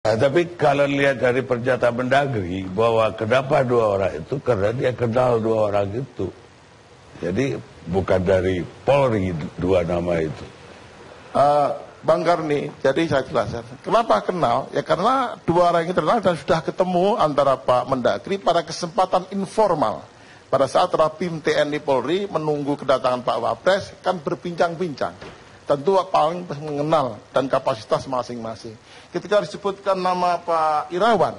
Nah, tapi kalau lihat dari pernyataan Mendagri bahwa kenapa dua orang itu, karena dia kenal dua orang itu. Jadi bukan dari Polri dua nama itu. Bang Karni, jadi saya jelaskan. Kenapa kenal? Ya karena dua orang ini terkenal dan sudah ketemu antara Pak Mendagri pada kesempatan informal. Pada saat Rapim TNI Polri menunggu kedatangan Pak Wapres, kan berbincang-bincang. Tentu paling mengenal dan kapasitas masing-masing. Ketika disebutkan nama Pak Irawan,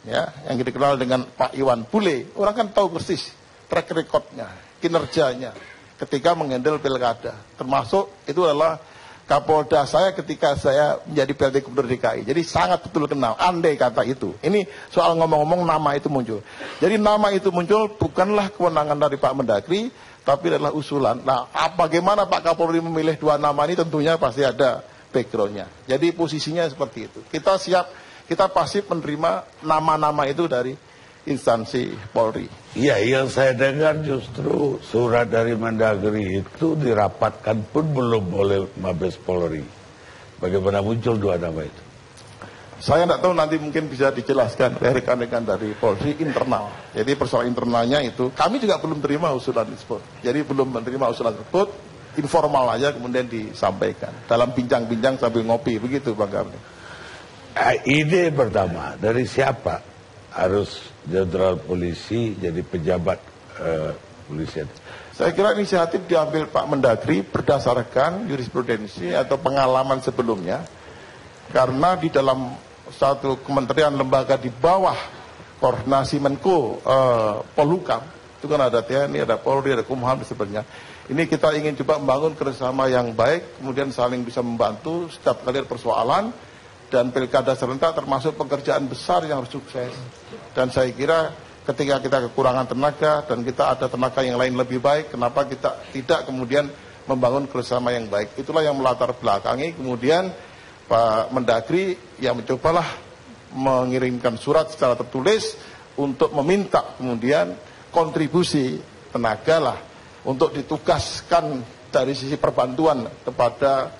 ya, yang dikenal dengan Pak Iwan Bule, orang kan tahu persis track recordnya, kinerjanya ketika menghandle pilkada. Termasuk itu adalah Kapolda saya ketika saya menjadi PLT Gubernur DKI. Jadi sangat betul kenal, andai kata itu. Ini soal ngomong-ngomong nama itu muncul. Jadi nama itu muncul bukanlah kewenangan dari Pak Mendagri, tapi adalah usulan. Nah, bagaimana Pak Kapolri memilih dua nama ini tentunya pasti ada backgroundnya. Jadi posisinya seperti itu. Kita siap, kita pasti menerima nama-nama itu dari instansi Polri. Iya, yang saya dengar justru surat dari Mendagri itu dirapatkan pun belum oleh Mabes Polri. Bagaimana muncul dua nama itu? Saya tidak tahu, nanti mungkin bisa dijelaskan oleh rekan-rekan dari Polri internal. Jadi persoalan internalnya itu, kami juga belum terima usulan tersebut. Jadi belum menerima usulan tersebut, informal aja kemudian disampaikan. Dalam bincang-bincang sambil ngopi, begitu Bang Karni. Ide pertama, dari siapa harus jenderal polisi jadi pejabat polisian? Saya kira inisiatif diambil Pak Mendagri berdasarkan jurisprudensi atau pengalaman sebelumnya. Karena di dalam satu kementerian lembaga di bawah koordinasi Menko Polhukam, itu kan ada TNI, ada Polri, ada Kumham dan sebagainya. Ini kita ingin coba membangun kerjasama yang baik, kemudian saling bisa membantu setiap kali ada persoalan, dan pilkada serentak termasuk pekerjaan besar yang harus sukses. Dan saya kira ketika kita kekurangan tenaga dan kita ada tenaga yang lain lebih baik, kenapa kita tidak kemudian membangun kerjasama yang baik. Itulah yang melatar belakangi kemudian Pak Mendagri yang mencobalah mengirimkan surat secara tertulis untuk meminta kemudian kontribusi tenaga lah untuk ditugaskan dari sisi perbantuan kepada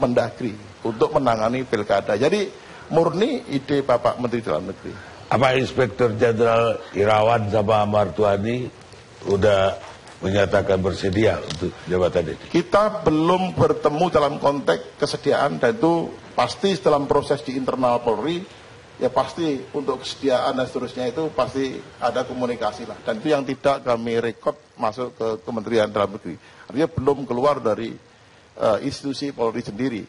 Mendagri untuk menangani pilkada. Jadi murni ide Bapak Menteri Dalam Negeri. Apa Inspektur Jenderal Irawan sama Martuani udah menyatakan bersedia untuk jabatan ini? Kita belum bertemu dalam konteks kesediaan, dan itu pasti dalam proses di internal Polri, ya pasti untuk kesediaan dan seterusnya itu pasti ada komunikasi lah. Dan itu yang tidak kami rekod masuk ke Kementerian Dalam Negeri. Artinya belum keluar dari institusi Polri sendiri,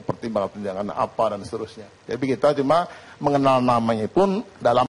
pertimbangan-pertimbangan apa dan seterusnya. Jadi kita cuma mengenal namanya pun dalam